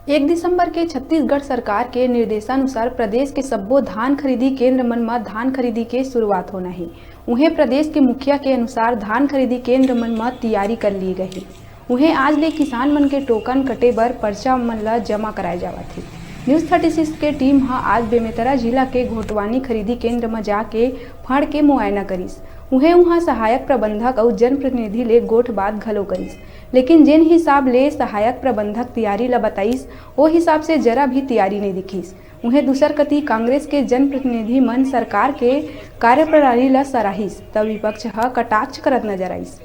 1 दिसंबर के छत्तीसगढ़ सरकार के निर्देशानुसार प्रदेश के सब्बो धान खरीदी केंद्र मन में धान खरीदी के शुरुआत होना है। उन्हें प्रदेश के मुखिया के अनुसार धान खरीदी केंद्र मन में तैयारी कर ली गई। उन्हें आज ले किसान मन के टोकन कटे बर पर्चा मन ला जमा कराए जावत है। न्यूज़ 36 के टीम आज बेमेतरा जिला के घोटवानी खरीदी केंद्र में जाके फड़ के मुआयना करिस। उन्हें वहाँ सहायक प्रबंधक और जनप्रतिनिधि ले गोठ बात घलो करिस, लेकिन जिन हिसाब ले सहायक प्रबंधक तैयारी ला बताइस वो हिसाब से जरा भी तैयारी नहीं दिखिस। उन्हें दूसर कती कांग्रेस के जनप्रतिनिधि मन सरकार के कार्यप्रणाली ला सराहिस, तब विपक्ष कटाक्ष करत नजर आइस।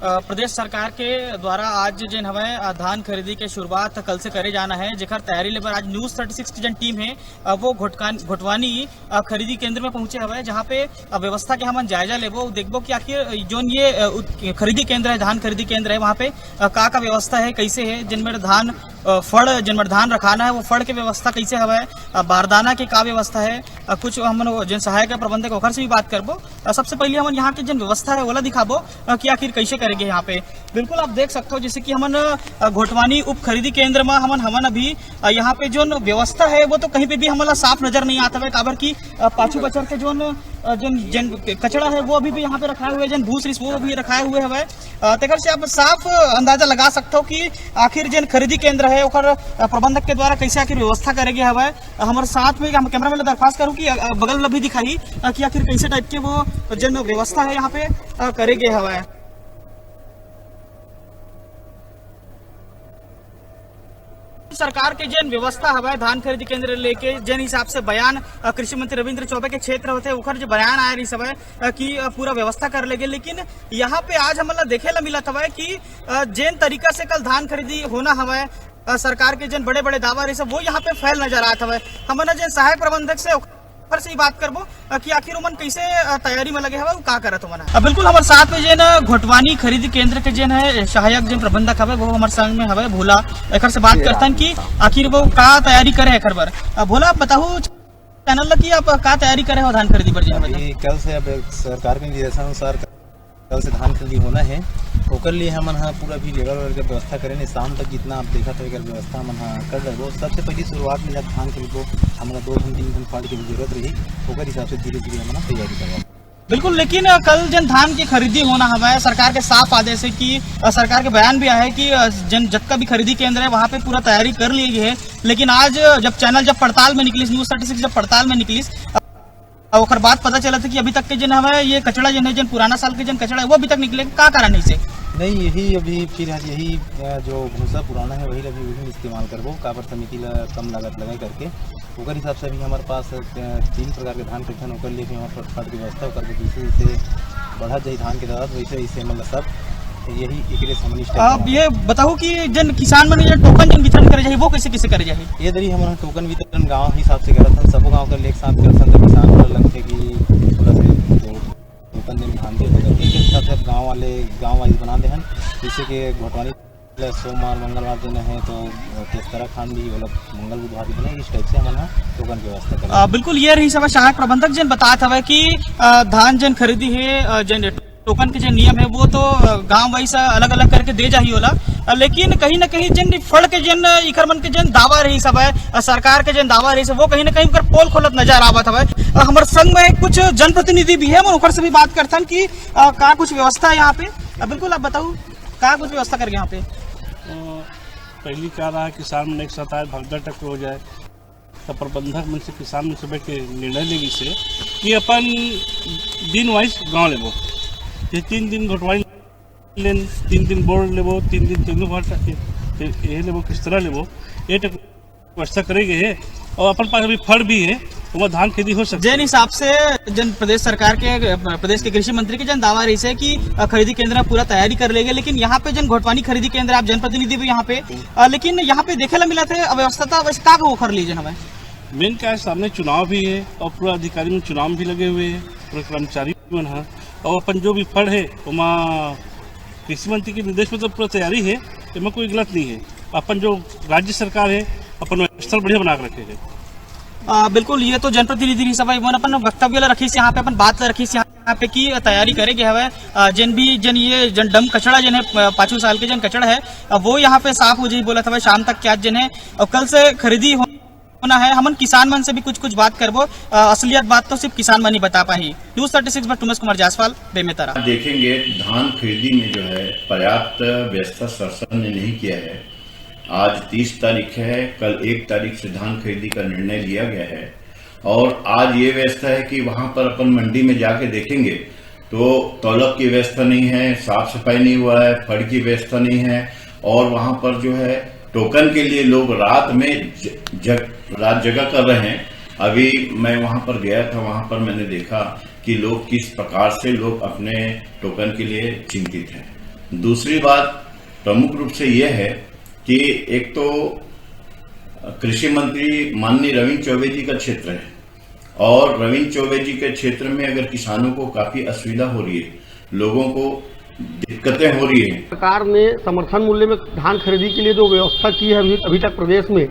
प्रदेश सरकार के द्वारा आज जिन हमें धान खरीदी के शुरुआत कल से करे जाना है, जेकर तैयारी लेकर आज न्यूज़ 36 की जन टीम है वो घोटवानी खरीदी केंद्र में पहुंचे हवे, जहां पे व्यवस्था के हम जायजा लेबो, देखबो कि आखिर जो ये खरीदी केंद्र है, धान खरीदी केंद्र है, वहां पे का व्यवस्था है, कैसे है, जिनमें धान फड़ जिनमें धान रखाना है वो फड़ के व्यवस्था कैसे हवे, बारदाना के का व्यवस्था है, कुछ हम जिन सहायक प्रबंधक ओखर से भी बात करबो। सबसे पहले हम यहाँ की जिन व्यवस्था है वो दिखाबो कि आखिर कैसे करेंगे यहाँ पे। बिल्कुल आप देख सकते हो जैसे कि हमन घोटवानी उप खरीदी केंद्र में हमन अभी यहाँ पे जो व्यवस्था है वो तो कहीं पे भी हमारा साफ नजर नहीं आता है, काबर की पाछू बचर के जन कचड़ा है वो अभी भी यहाँ पे रखाए हुए, जन भूस वो भी रखाए हुए हवे। तेकर से आप साफ अंदाजा लगा सकते हो कि आखिर जन खरीदी केंद्र है ओकर प्रबंधक के द्वारा कैसे आखिर व्यवस्था करेंगे हवे। हमारे साथ में हम कैमरा मैन दरख्वास्त करूँ कि बगल में भी दिखाई कि आखिर कैसे टाइप के वो जन व्यवस्था है यहाँ पे करेंगे हवे। सरकार के जन व्यवस्था हवा धान खरीदी केंद्र लेके जिन हिसाब से बयान कृषि मंत्री रविंद्र चौबे के क्षेत्र होते उखर जो बयान आया रही सब कि पूरा व्यवस्था कर लेंगे, लेकिन यहाँ पे आज हमला देखे ला मिला था कि जिन तरीका से कल धान खरीदी होना हवा सरकार के जन बड़े बड़े दावा रही सब वो यहाँ पे फैल नजर आता है। हमने जन सहायक प्रबंधक से से ही बात करबो कि आखिर उमन कैसे तैयारी में लगे हवा का करत हो। बिल्कुल हमारे साथ में जेन घोटवानी खरीदी केंद्र के जेन है सहायक जन प्रबंधक हवे वो हमारे संग में हवे भोला, एकर से बात करतन कि आखिर वो का तैयारी करे एकर बर। भोला आप बताओ चैनल ला कि आप का तैयारी करे हो धान खरीदी पर जेन कल से अब सरकार के निर्देशानुसार कल से धान खरीदी होना है, ओकर लिए हमन पूरा भी लेवल वाले का व्यवस्था करें। शाम तक जितना आप देखा तो व्यवस्था हम कर रहे। सबसे पहली शुरुआत में जब धान खरीदो हमारा 2 दिन 3 दिन फाड़ की जरूरत रही, ओकर हिसाब से धीरे धीरे हम तैयारी करवा। बिल्कुल, लेकिन कल जन धान की खरीदी होना हमारे सरकार के साफ आदेश है कि सरकार के बयान भी आया है कि जन जब भी खरीदी केंद्र है वहाँ पे पूरा तैयारी कर ली है, लेकिन आज जब चैनल जब पड़ताल में निकली, न्यूज़ 36 जब पड़ताल में निकली और बात पता चला था कि अभी तक के जन हमें ये कचड़ा जन है, जन पुराना साल के जन कचड़ा है वो अभी तक निकले, क्या कारण है इसे? नहीं, यही अभी फिर यही जो भूसा पुराना है वही अभी वही इस्तेमाल करबो, काबर समिति ला कम लागत लगा करके ओकर हिसाब से अभी हमारे पास 3 प्रकार के धान कट्ठन ओकर लिए हमारे फट की व्यवस्था करके जैसे बढ़ा जाए धान के दाद वैसे इसे मतलब सब यही एक समझ। आप ये बताओ कि जन किसान मन जो टोकन जन वितरण करे जाए वो कैसे कैसे करे जाए? ये दरी हमारा टोकन वितरण गाँव हिसाब से करत हम, सबो गाँव कर एक साथ करत हम, किसान वाला लगते कि थोड़ा से टोकन दिन धान दे हिसाब से गाँव वाइज बना दे हैं, जैसे कि घोटवानी सोमवार मंगलवार दिन है तो तेजतरा खान भी मंगल बुधवार भी बने, इस टाइप से हमारा टोकन की व्यवस्था करें। बिल्कुल, ये रही सब सहायक प्रबंधक जन बताता है कि धान जन खरीदी है जन टोकन के जो नियम है वो तो गांव वाइज अलग अलग करके दे जाही होला, लेकिन कहीं ना कहीं जन फड़ के जन इकर मन के जन दावा रही सब है सरकार के जन दावा रही सब वो कहीं ना कहीं कर पोल खोलत नजर आवत हवे। हमारे संग में कुछ जनप्रतिनिधि भी है, मैं ओकर से भी बात करथन कि का कुछ व्यवस्था है यहाँ पे। बिल्कुल, आप बताओ का कुछ व्यवस्था करके यहाँ पे? पहली क्या रहा किसान मन एक साथ आए भगदड़ टक्कर हो जाए तो प्रबंधक मन से किसान मन सुबह के निर्णय लेगी से कि अपन दिन वाइज गाँव लेबो, ये 3 दिन घोटवाई लेन, 3 दिन बोर्ड लेबो, 3 दिन तेलू भाट ये लेबो, किस तरह लेबो ये व्यवस्था करेंगे है। और अपन पास अभी फड़ भी है वो धान खेती हो सकती है। जिन हिसाब से जन प्रदेश सरकार के प्रदेश के कृषि मंत्री के जन दावा रही है कि खरीदी केंद्र में पूरा तैयारी कर लेंगे, लेकिन यहाँ पे जन घोटवानी खरीदी केंद्र आप जनप्रतिनिधि भी यहाँ पे, लेकिन यहाँ पे देखे ला मिला थे अव्यवस्था वैसे का वो कर लीजिए हमें। मेन क्या है सामने चुनाव भी है और पूरा अधिकारी में चुनाव भी लगे हुए हैं, पूरे कर्मचारी मन है, और अपन जो भी फड़ है वहाँ कृषि मंत्री के निर्देश में तो पूरा तैयारी है, इसमें कोई गलत नहीं है। अपन जो राज्य सरकार है अपन स्थल बढ़िया बना कर रखे है। बिल्कुल, ये तो जनप्रतिनिधि की सभा वन अपन वक्तव्य ला रखी यहाँ पे अपन बात ला रखी यहाँ पे की तैयारी करेंगे हवे जन डम कचड़ा जन है 5 साल के जन कचड़ा है वो यहाँ पे साफ हो जाए बोला था शाम तक क्या जन है और कल से खरीदी होना है। हमन किसान मन से भी कुछ बात करबो, असलियत बात तो सिर्फ किसान मन ही बता पाही। न्यूज़ 36 पर उमेश कुमार जायसवाल, बेमेतरा। देखेंगे धान खरीदी में जो है पर्याप्त व्यवस्था शासन ने नहीं किया है। आज 30 तारीख है, कल 1 तारीख से धान खरीदी का निर्णय लिया गया है और आज ये व्यवस्था है कि वहां पर अपन मंडी में जाके देखेंगे तो तौलक की व्यवस्था नहीं है, साफ सफाई नहीं हुआ है, फड़ की व्यवस्था नहीं है और वहां पर जो है टोकन के लिए लोग रात में रात जगह कर रहे हैं। अभी मैं वहां पर गया था, वहां पर मैंने देखा कि लोग किस प्रकार से लोग अपने टोकन के लिए चिंतित हैं। दूसरी बात प्रमुख रूप से यह है कि एक तो कृषि मंत्री माननीय रविंद्र चौबे जी का क्षेत्र है और रविंद्र चौबे जी के क्षेत्र में अगर किसानों को काफी असुविधा हो रही है, लोगों को दिक्कतें हो रही है। सरकार ने समर्थन मूल्य में धान खरीदी के लिए जो व्यवस्था की है अभी तक प्रदेश में,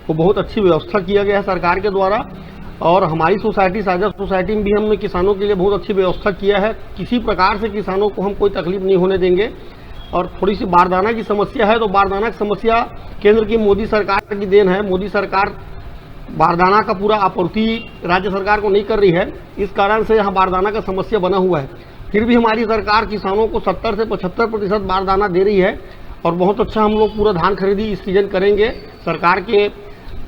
वो बहुत अच्छी व्यवस्था किया गया है सरकार के द्वारा और हमारी सोसाइटी साझा सोसाइटी में भी हमने किसानों के लिए बहुत अच्छी व्यवस्था किया है। किसी प्रकार से किसानों को हम कोई तकलीफ नहीं होने देंगे। और थोड़ी सी बारदाना की समस्या है तो बारदाना की समस्या केंद्र की मोदी सरकार की देन है। मोदी सरकार बारदाना का पूरा आपूर्ति राज्य सरकार को नहीं कर रही है, इस कारण से यहाँ बारदाना का समस्या बना हुआ है। फिर भी हमारी सरकार किसानों को 70 से 75% बारदाना दे रही है और बहुत अच्छा हम लोग पूरा धान खरीदी इस सीजन करेंगे। सरकार के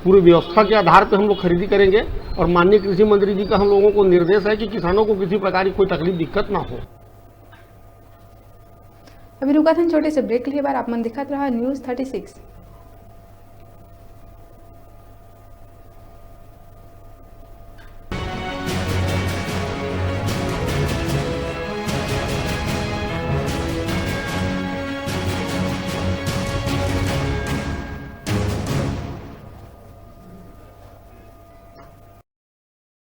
पूरी व्यवस्था के आधार पर हम लोग खरीदी करेंगे और माननीय कृषि मंत्री जी का हम लोगों को निर्देश है कि किसानों को किसी प्रकार की कोई तकलीफ दिक्कत ना हो। अभी रुका था छोटे से ब्रेक के लिए बार आप मन दिखत रहा न्यूज़ 36।